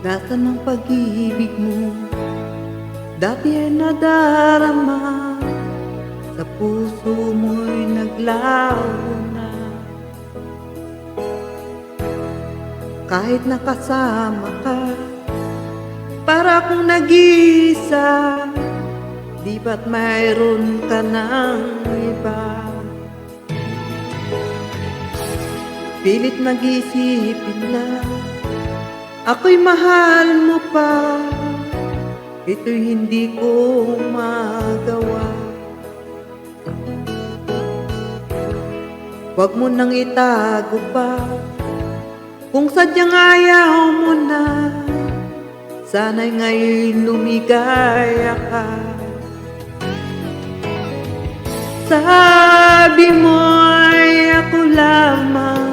Nasaan ang pag-ibig mo? Dati ay nadarama, sa puso mo'y naglaho na. Kahit nakasama ka, para akong nag-iisa. Di ba't mayroon ka ng iba? Pilit nag-isipin na ako'y mahal mo pa. Ito'y hindi ko magawa. Huwag mo nang itago pa, kung sadyang ayaw mo na. Sana'y ngayon'y lumigaya ka. Sabi mo'y ako lamang,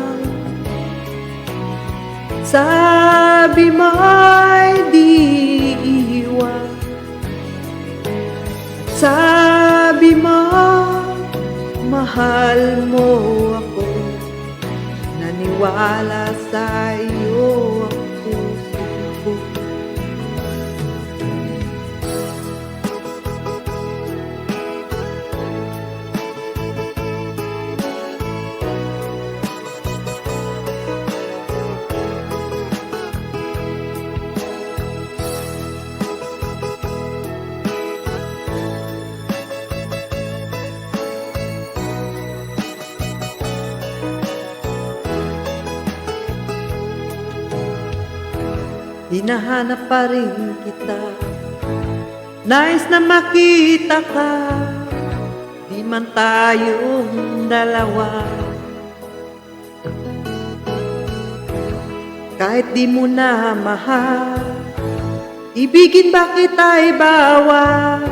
sabi mo'y di iwan, sabi mo mahal mo ako. Naniwala sa iyo ang puso ko. Hinahanap pa rin kita, nais na makita ka. Di man tayong dalawa, kahit di mo na mahal, ibigin ba kita'y bawal?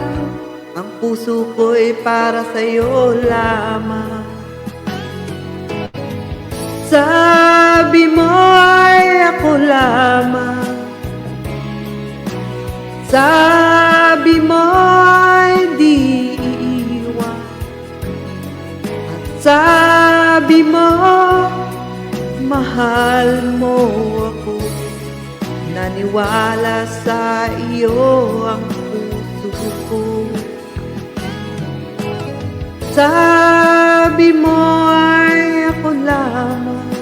Ang puso ko'y para sa'yo lamang. Sabi mo'y ako lamang, sabi mo'y di iiwan, at sabi mo mahal mo ako. Naniwala sa iyo ang puso ko. Sabi mo'y ako lamang,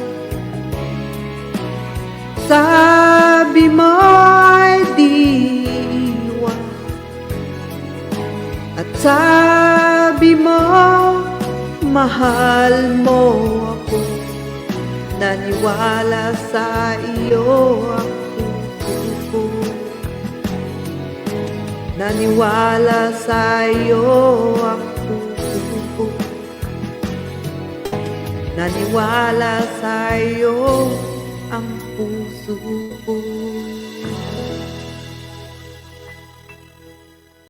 sabi mo'y di iwan, at sabi mo mahal mo ako. Naniwala sa iyo ang puso ko. Naniwala sa iyo ang puso ko. Naniwala sa iyo ang puso ko.